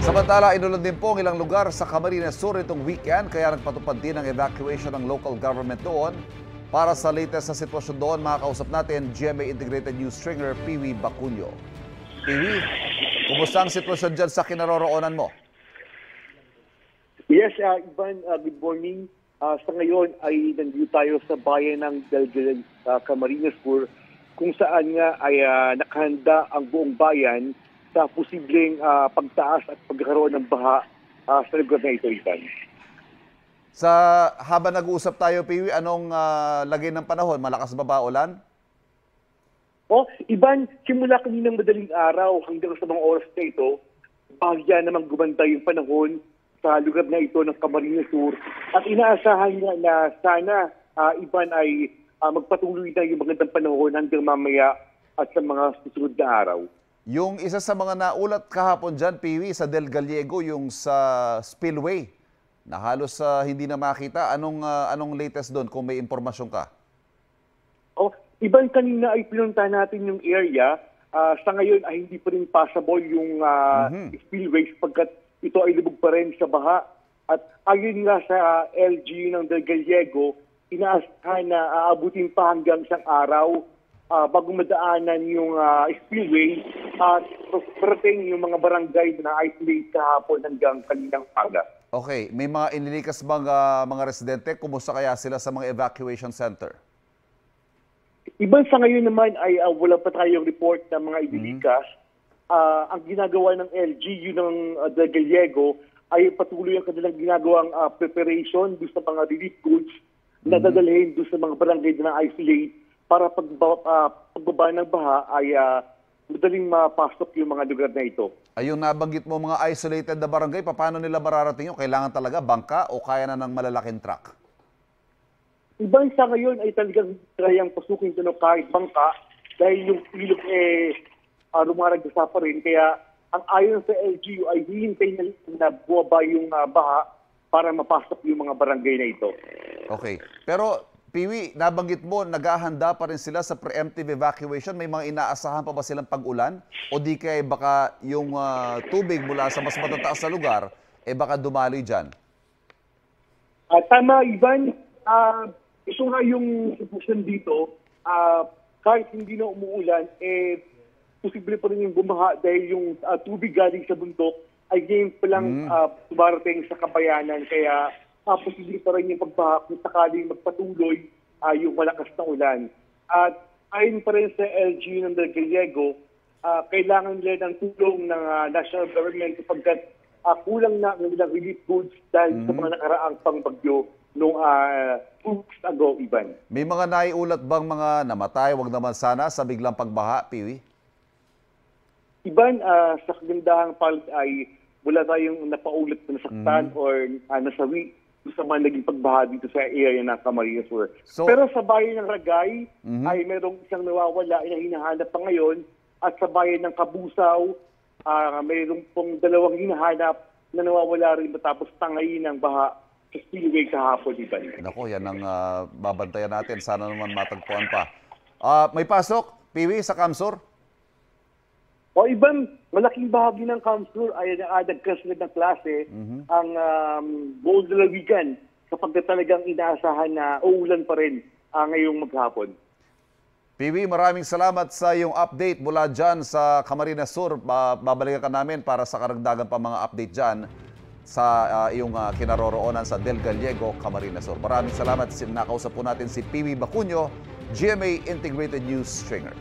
Samantala, inulad din po ang ilang lugar sa Camarines Sur itong weekend kaya nagpatupad din ang evacuation ng local government doon. Para sa latest sa sitwasyon doon, makakausap natin GMA Integrated News Stringer Piwi Bacunio. Piwi, kumusta ang sitwasyon dyan sa kinaroroonan mo? Yes, Ivan, good morning. Sa ngayon ay nandito tayo sa bayan ng Delgalan, Camarines Sur, kung saan nga ay nakahanda ang buong bayan sa posibleng pagtaas at pagkakaroon ng baha sa lugar na ito, Ivan. Sa habang nag-uusap tayo, Piwi, anong lagay ng panahon? Malakas ba ba ulan? Ivan, simula kaninang madaling araw hanggang sa mga oras na ito, bahagya namang gumanda yung panahon sa lugar na ito ng Camarines Sur. At inaasahan nga na sana, Ivan, ay magpatuloy na yung magandang panahon hanggang mamaya at sa mga susunod na araw. Yung isa sa mga naulat kahapon dyan, Piwi, sa Del Gallego, yung sa spillway, na halos hindi na makita. Anong latest doon kung may impormasyon ka? Iban, kanina ay pinuntahan natin yung area. Sa ngayon ay hindi pa rin passable yung spillway sapagkat ito ay lubog pa rin sa baha. At ayon nga sa LG ng Del Gallego, inaasahan na aabutin pa hanggang isang araw bago madaanan yung spillway at parating yung mga barangay na isolate kahapon hanggang kaninang umaga. Okay, may mga inilikas bang mga residente? Kumusta kaya sila sa mga evacuation center? Iban, sa ngayon naman ay wala pa tayong report ng mga inilikas. Ang ginagawa ng LG, yun ng Del Gallego, ay patuloy ang kanilang ginagawang preparation doon sa mga relief goods na dadalhin doon sa mga barangay na isolate para pagbaba ng baha ay madaling mapasok yung mga lugar na ito. Ayun, nabanggit mo mga isolated na barangay, paano nila mararating yun? Kailangan talaga bangka o kaya na ng malalaking truck? Ibang sa ngayon ay talagang kayang pasukin ito kahit bangka dahil yung ilog rumaragasa pa rin. Kaya ang ayon sa LGU ay hihintay na buwaba yung baha para mapasok yung mga barangay na ito. Okay. Pero Piwi, nabanggit mo, naghahanda pa rin sila sa preemptive evacuation. May mga inaasahan pa ba silang pag-ulan? O di kaya baka yung tubig mula sa mas matataas na lugar, baka dumaloy dyan? Tama, Ivan. Ito nga yung sitwasyon dito. Kahit hindi na umuulan, posible pa rin yung bumaha dahil yung tubig galing sa bundok ay ngayon pa lang tumarating sa kabayanan. Kaya posible pa rin yung pagbaha kung sakaling magpatuloy yung malakas na ulan. At ayon pa rin sa LG ng Del Gallego, kailangan nila ng tulong ng national government sapagkat kulang na ng nilang relief goods dahil sa mga nakaraang pangbagyo noong 2 weeks ago, Ivan. May mga naiulat bang mga namatay, wag naman sana, sa biglang pagbaha, Piwi? Ivan, sa kagandahang palit ay wala tayong napaulat na nasaktan or nasawi sa mga naging pagbaha dito sa area ng Camarines Sur. Pero sa bayan ng Ragay ay mayroong isang nawawala na hinahanap pa ngayon at sa bayan ng Kabusaw mayroong pong dalawang hinahanap na nawawala rin matapos tangayin ng baha sa spillway kahapon, Ivan. Naku, yan ang babantayan natin. Sana naman matagpuan pa. May pasok, Piwi, sa Camsur? Iban, malaking bahagi ng Camsur ay nagkasunod ng klase ang buong dalawigan kapag talagang inaasahan na uulan pa rin ngayong maghapon. Piwi, maraming salamat sa iyong update mula dyan sa Camarines Sur. Babalikan ka namin para sa karagdagan pa mga update dyan sa iyong kinaroroonan sa Del Gallego, Camarines Sur. Maraming salamat. Nakausap po natin si Piwi Bacunio, GMA Integrated News Stringer.